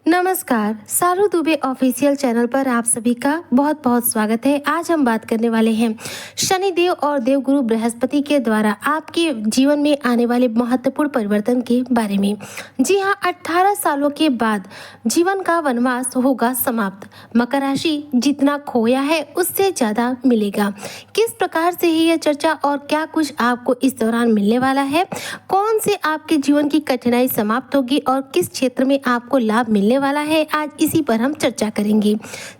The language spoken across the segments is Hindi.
नमस्कार, सारू दुबे ऑफिशियल चैनल पर आप सभी का बहुत बहुत स्वागत है। आज हम बात करने वाले हैं शनि देव और देवगुरु बृहस्पति के द्वारा आपके जीवन में आने वाले महत्वपूर्ण परिवर्तन के बारे में। जी हाँ, 18 सालों के बाद जीवन का वनवास होगा समाप्त। मकर राशि जितना खोया है उससे ज्यादा मिलेगा। किस प्रकार से है यह चर्चा और क्या कुछ आपको इस दौरान मिलने वाला है, कौन से आपके जीवन की कठिनाई समाप्त होगी और किस क्षेत्र में आपको लाभ मिलने वाला है, आज इसी पर हम चर्चा करेंगे।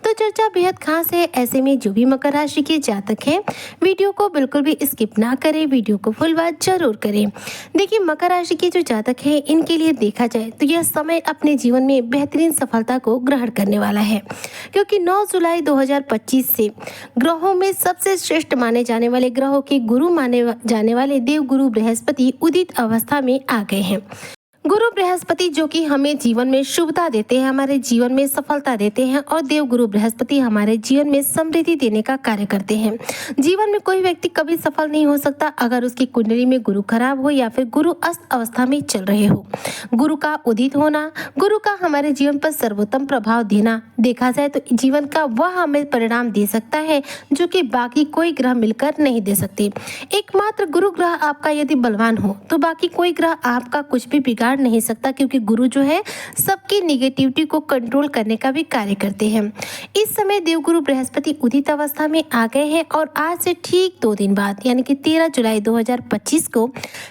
तो चर्चा बेहद खास है, ऐसे में जो भी मकर राशि के जातक हैं वीडियो को बिल्कुल भी स्किप ना करें, वीडियो को फुल वॉच जरूर करें। देखिए, मकर राशि के जो जातक हैं इनके लिए देखा जाए तो यह समय अपने जीवन में बेहतरीन सफलता को ग्रहण करने वाला है, क्योंकि 9 जुलाई 2025 से ग्रहों में सबसे श्रेष्ठ माने जाने वाले ग्रहों के गुरु माने जाने वाले देवगुरु बृहस्पति उदित अवस्था में आ गए हैं। गुरु बृहस्पति जो कि हमें जीवन में शुभता देते हैं, हमारे जीवन में सफलता देते हैं, और देव गुरु बृहस्पति हमारे जीवन में समृद्धि देने का कार्य करते हैं। जीवन में कोई व्यक्ति कभी सफल नहीं हो सकता अगर उसकी कुंडली में गुरु खराब हो या फिर गुरु अस्त अवस्था में चल रहे हो। गुरु का उदित होना, गुरु का हमारे जीवन पर सर्वोत्तम प्रभाव देना, देखा जाए तो जीवन का वह हमें परिणाम दे सकता है जो कि बाकी कोई ग्रह मिलकर नहीं दे सकते। एकमात्र गुरु ग्रह आपका यदि बलवान हो तो बाकी कोई ग्रह आपका कुछ भी बिगाड़ नहीं सकता, क्योंकि गुरु जो है सबकी निगेटिविटी को कंट्रोल करने का भी कार्य करते हैं। इस समय देवगुरु बृहस्पति उदित अवस्था में आ गए हैं और आज से ठीक 2 दिन बाद यानी कि 13 जुलाई 2025 को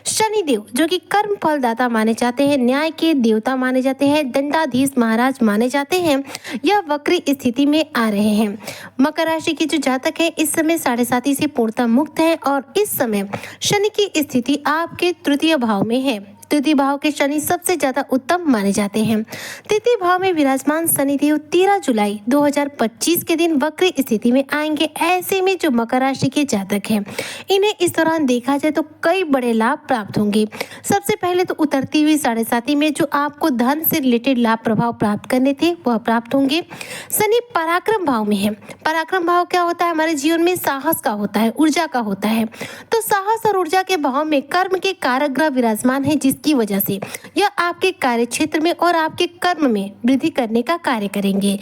शनि देव जो कि कर्म फलदाता माने जाते हैं, न्याय के देवता माने जाते हैं, दंडाधीश महाराज माने जाते हैं, यह वक्री स्थिति में आ रहे हैं। मकर राशि के जो जातक है इस समय 7.5 से पूर्णतः मुक्त है और इस समय शनि की स्थिति आपके तृतीय भाव में है। तृतीय भाव के शनि सबसे ज्यादा उत्तम माने जाते हैं। तृतीय भाव में विराजमान शनिदेव 13 जुलाई 2025 के दिन वक्र स्थिति में आएंगे। ऐसे में जो मकर राशि के जातक हैं इन्हें इस दौरान देखा जाए तो कई बड़े लाभ प्राप्त होंगे। सबसे पहले तो उतरती हुई 7.5 में जो आपको धन से रिलेटेड लाभ प्रभाव प्राप्त करने थे वह प्राप्त होंगे। शनि पराक्रम भाव में है। पराक्रम भाव क्या होता है? हमारे जीवन में साहस का होता है, ऊर्जा का होता है। तो साहस और ऊर्जा के भाव में कर्म के कारक ग्रह विराजमान है, की वजह से यह आपके कार्य क्षेत्र में और आपके कर्म में वृद्धि करने का कार्य करेंगे।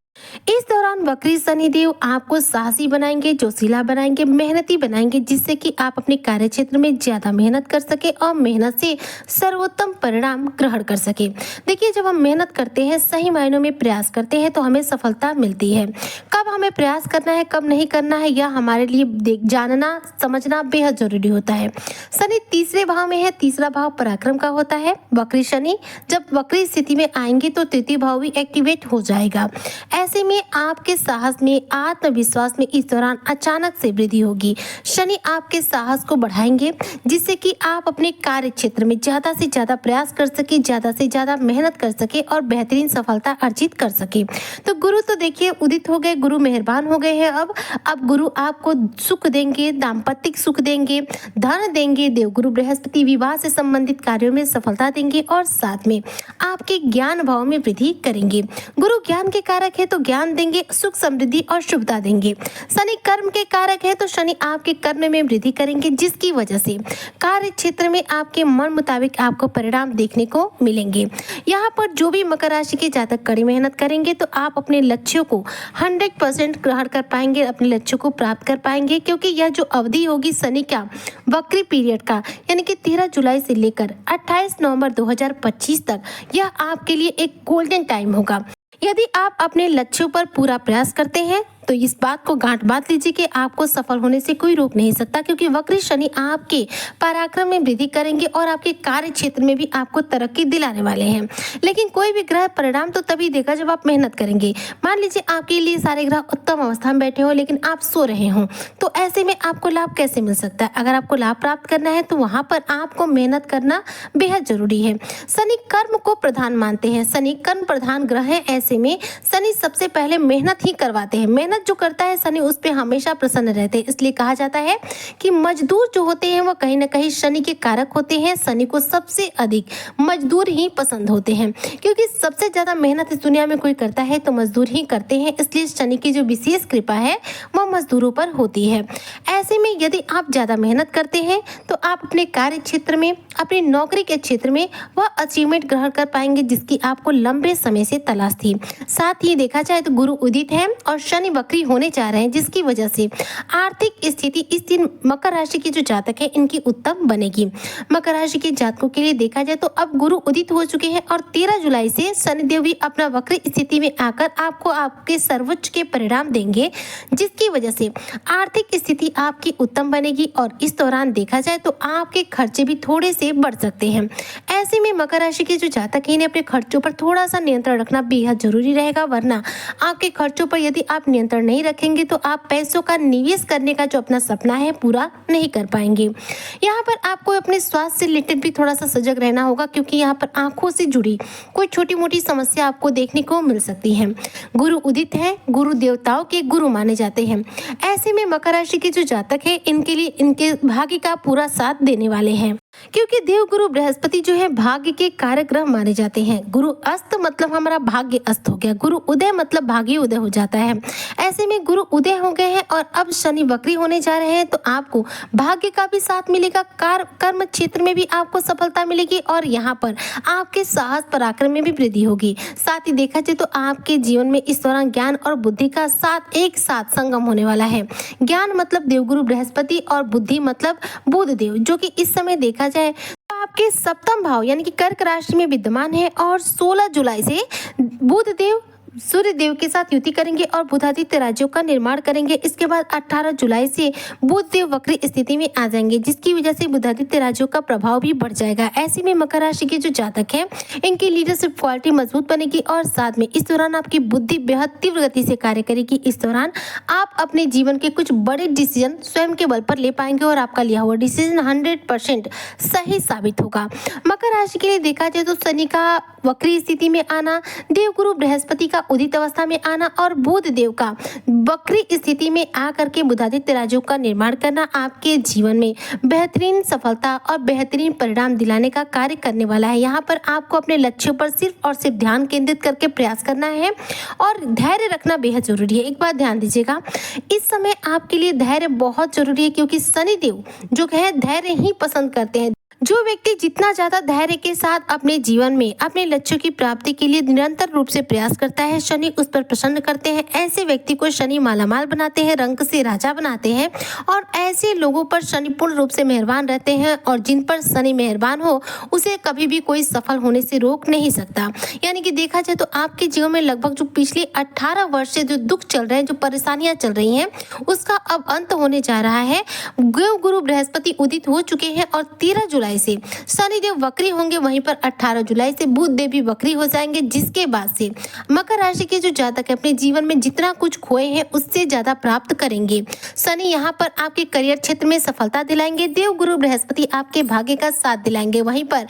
इस दौरान वक्री शनिदेव आपको साहसी बनाएंगे, जोशीला बनाएंगे, मेहनती बनाएंगे, जिससे कि आप अपने कार्य क्षेत्र में ज्यादा मेहनत कर सके और मेहनत से सर्वोत्तम परिणाम ग्रहण कर सके। देखिए, जब हम मेहनत करते हैं, सही मायनों में प्रयास करते हैं तो हमें सफलता मिलती है। कब हमें प्रयास करना है, कब नहीं करना है, यह हमारे लिए जानना समझना बेहद जरूरी होता है। शनि तीसरे भाव में है। तीसरा भाव पराक्रम का होता है। वक्री शनि जब वक्री स्थिति में आएंगे तो तृतीय भाव भी एक्टिवेट हो जाएगा। ऐसे में आपके साहस में, आत्मविश्वास में इस दौरान अचानक से वृद्धि होगी। शनि आपके साहस को बढ़ाएंगे, जिससे कि आप अपने कार्य क्षेत्र में ज्यादा से ज्यादा प्रयास कर सके, ज्यादा से ज्यादा मेहनत कर सके और बेहतरीन सफलता अर्जित कर सके। तो गुरु तो देखिए उदित हो गए, गुरु मेहरबान हो गए हैं। अब गुरु आपको सुख देंगे, दाम्पत्य सुख देंगे, धन देंगे। देवगुरु बृहस्पति विवाह से संबंधित कार्यों में सफलता देंगे और साथ में आपके ज्ञान भाव में वृद्धि करेंगे। गुरु ज्ञान के कारक है तो ज्ञान देंगे, सुख समृद्धि और शुभता देंगे। शनि कर्म के कारक है तो शनि आपके कर्म में वृद्धि करेंगे, जिसकी वजह से कार्य क्षेत्र में आपके मन मुताबिक आपको परिणाम देखने को मिलेंगे। यहाँ पर जो भी मकर राशि के जातक कड़ी मेहनत करेंगे तो आप अपने लक्ष्यों को 100% ग्रहण कर पाएंगे, अपने लक्ष्यों को प्राप्त कर पाएंगे, क्योंकि यह जो अवधि होगी शनि का वक्री पीरियड का यानी कि 13 जुलाई से लेकर 28 नवंबर 2025 तक, यह आपके लिए एक गोल्डन टाइम होगा। यदि आप अपने लक्ष्यों पर पूरा प्रयास करते हैं तो इस बात को गांठ बांध लीजिए कि आपको सफल होने से कोई रोक नहीं सकता, क्योंकि वक्री शनि आपके पराक्रम में वृद्धि करेंगे और आपके कार्य क्षेत्र में भी आपको तरक्की दिलाने वाले हैं। लेकिन कोई भी ग्रह परिणाम तो तभी देगा जब आप मेहनत करेंगे। मान लीजिए आपके लिए सारे ग्रह उत्तम अवस्था में बैठे हो लेकिन आप सो रहे हो, तो ऐसे में आपको लाभ कैसे मिल सकता है? अगर आपको लाभ प्राप्त करना है तो वहां पर आपको मेहनत करना बेहद जरूरी है। शनि कर्म को प्रधान मानते हैं, शनि कर्म प्रधान ग्रह है। ऐसे में शनि सबसे पहले मेहनत ही करवाते हैं। मेहनत मेहनत जो करता है शनि उस पे हमेशा प्रसन्न रहते हैं। इसलिए कहा जाता है कि मजदूर जो होते हैं वो कहीं ना कहीं शनि के कारक होते हैं। शनि को सबसे अधिक मजदूर ही पसंद होते हैं, क्योंकि सबसे ज्यादा मेहनत इस दुनिया में कोई करता है तो मजदूर ही करते हैं। इसलिए शनि की जो विशेष कृपा है वह मजदूरों पर होती है। ऐसे में यदि आप ज्यादा मेहनत करते हैं तो आप अपने कार्य क्षेत्र में, अपनी नौकरी के क्षेत्र में वह अचीवमेंट ग्रहण कर पाएंगे जिसकी आपको लंबे समय से तलाश थी। साथ ही देखा जाए तो गुरु उदित है और शनि वक्री होने जा रहे हैं, जिसकी वजह से आर्थिक स्थिति इस दिन मकर राशि के जो जातक है इनकी उत्तम बनेगी। मकर राशि के जातकों के लिए देखा जाए तो अब गुरु उदित हो चुके हैं और 13 जुलाई से शनिदेव भी अपना वक्री स्थिति में आकर आपको आपके सर्वोच्च के परिणाम देंगे, जिसकी वजह से आर्थिक स्थिति आपकी उत्तम बनेगी। और इस दौरान देखा जाए तो आपके खर्चे भी थोड़े से बढ़ सकते हैं। ऐसे में मकर राशि के जो जातक हैं इन्हें अपने खर्चों पर थोड़ा सा नियंत्रण रखना बेहद जरूरी रहेगा, वरना आपके खर्चों पर यदि आप नियंत्रण नहीं रखेंगे तो आप पैसों का निवेश करने का जो अपना सपना है पूरा नहीं कर पाएंगे। यहाँ पर आपको अपने स्वास्थ्य से रिलेटेड भी थोड़ा सा सजग रहना होगा, क्योंकि यहाँ पर आंखों से जुड़ी कोई छोटी मोटी समस्या आपको देखने को मिल सकती है। गुरु उदित है, गुरु देवताओं के गुरु माने जाते हैं। ऐसे में मकर राशि के जो जातक है इनके लिए इनके भाग्य का पूरा साथ देने वाले हैं, क्योंकि देव गुरु बृहस्पति जो है भाग्य के कारक ग्रह माने जाते हैं। गुरु अस्त मतलब हमारा भाग्य अस्त हो गया, गुरु उदय मतलब भाग्य उदय हो जाता है। ऐसे में गुरु उदय हो गए हैं और अब शनि वक्री होने जा रहे हैं, तो आपको भाग्य का भी साथ मिलेगा, कर्म क्षेत्र में भी आपको सफलता मिलेगी और यहाँ पर आपके साहस पराक्रम में भी वृद्धि होगी। साथ ही देखा जाए तो आपके जीवन में इस दौरान ज्ञान और बुद्धि का साथ एक साथ संगम होने वाला है। ज्ञान मतलब देवगुरु बृहस्पति और बुद्धि मतलब बुध देव, जो कि इस समय देखा जाए तो आपके सप्तम भाव यानी कि कर्क राशि में विद्यमान है। और 16 जुलाई से बुध देव सूर्य देव के साथ युति करेंगे और बुधादित्य राज्यों का निर्माण करेंगे। इसके बाद 18 जुलाई से बुध देव वक्री स्थिति में आ जाएंगे, जिसकी वजह से बुधादित्य राज्यों का प्रभाव भी बढ़ जाएगा। ऐसे में मकर राशि के जो जातक हैं इनकी लीडरशिप क्वालिटी मजबूत बनेगी और साथ में इस दौरान आपकी बुद्धि बेहद तीव्र गति से कार्य करेगी। इस दौरान आप अपने जीवन के कुछ बड़े डिसीजन स्वयं के बल पर ले पाएंगे और आपका लिया हुआ डिसीजन 100% सही साबित होगा। मकर राशि के लिए देखा जाए तो शनि का वक्री स्थिति में आना, देवगुरु बृहस्पति का उदित अवस्था में आना और बुध देव का वक्री स्थिति में आकर के बुधादित्य राज्यों का निर्माण करना आपके जीवन में बेहतरीन सफलता और बेहतरीन परिणाम दिलाने का कार्य करने वाला है। यहाँ पर आपको अपने लक्ष्यों पर सिर्फ और सिर्फ ध्यान केंद्रित करके प्रयास करना है और धैर्य रखना बेहद जरूरी है। एक बात ध्यान दीजिएगा, इस समय आपके लिए धैर्य बहुत जरूरी है, क्योंकि शनिदेव जो है धैर्य ही पसंद करते हैं। जो व्यक्ति जितना ज्यादा धैर्य के साथ अपने जीवन में अपने लक्ष्यों की प्राप्ति के लिए निरंतर रूप से प्रयास करता है, शनि उस पर प्रसन्न करते हैं। ऐसे व्यक्ति को शनि मालामाल बनाते हैं, रंक से राजा बनाते हैं और ऐसे लोगों पर शनि पूर्ण रूप से मेहरबान रहते हैं और जिन पर शनि मेहरबान हो उसे कभी भी कोई सफल होने से रोक नहीं सकता। यानी कि देखा जाए तो आपके जीवन में लगभग जो पिछले 18 वर्ष से जो दुख चल रहे हैं, जो परेशानियां चल रही हैं, उसका अब अंत होने जा रहा है। गुरु बृहस्पति उदित हो चुके हैं और 13 जुलाई से शनिदेव वक्री होंगे, वहीं पर 18 जुलाई से बुध देव भी वक्री हो जाएंगे, जिसके बाद से मकर राशि के जो जातक है अपने जीवन में जितना कुछ खोए हैं उससे ज्यादा प्राप्त करेंगे। शनि यहाँ पर आपके करियर क्षेत्र में सफलता दिलाएंगे, देव गुरु बृहस्पति आपके भाग्य का साथ दिलाएंगे। वहीं पर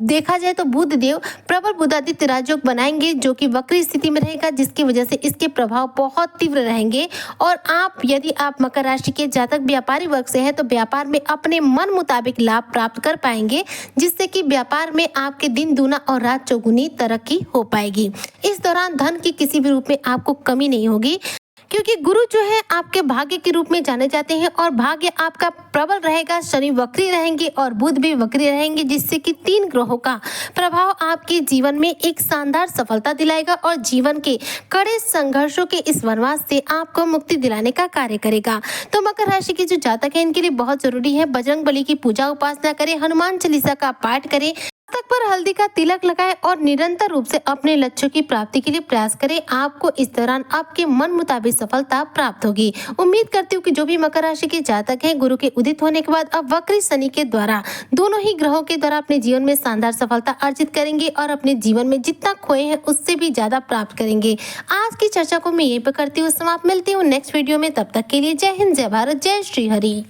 देखा जाए तो बुध देव प्रबल बुधादित्य राजयोग बनाएंगे, जो कि वक्री स्थिति में रहेगा, जिसकी वजह से इसके प्रभाव बहुत तीव्र रहेंगे। और यदि आप मकर राशि के जातक व्यापारी वर्ग से है तो व्यापार में अपने मन मुताबिक लाभ प्राप्त कर पाएंगे, जिससे कि व्यापार में आपके दिन दूना और रात चौगुनी तरक्की हो पाएगी। इस दौरान धन की किसी भी रूप में आपको कमी नहीं होगी, क्योंकि गुरु जो है आपके भाग्य के रूप में जाने जाते हैं और भाग्य आपका प्रबल रहेगा। शनि वक्री रहेंगे और बुध भी वक्री रहेंगे, जिससे कि 3 ग्रहों का प्रभाव आपके जीवन में एक शानदार सफलता दिलाएगा और जीवन के कड़े संघर्षों के इस वनवास से आपको मुक्ति दिलाने का कार्य करेगा। तो मकर राशि के जो जातक है इनके लिए बहुत जरूरी है बजरंग बली की पूजा उपासना करें, हनुमान चालीसा का पाठ करें, तक पर हल्दी का तिलक लगाएं और निरंतर रूप से अपने लक्ष्यों की प्राप्ति के लिए प्रयास करें। आपको इस दौरान आपके मन मुताबिक सफलता प्राप्त होगी। उम्मीद करती हूँ कि जो भी मकर राशि के जातक हैं गुरु के उदित होने के बाद अब वक्री शनि के द्वारा दोनों ही ग्रहों के द्वारा अपने जीवन में शानदार सफलता अर्जित करेंगे और अपने जीवन में जितना खोए हैं उससे भी ज्यादा प्राप्त करेंगे। आज की चर्चा को मैं यहीं पर करती हूँ समाप्त। मिलती हूँ नेक्स्ट वीडियो में, तब तक के लिए जय हिंद, जय भारत, जय श्री हरि।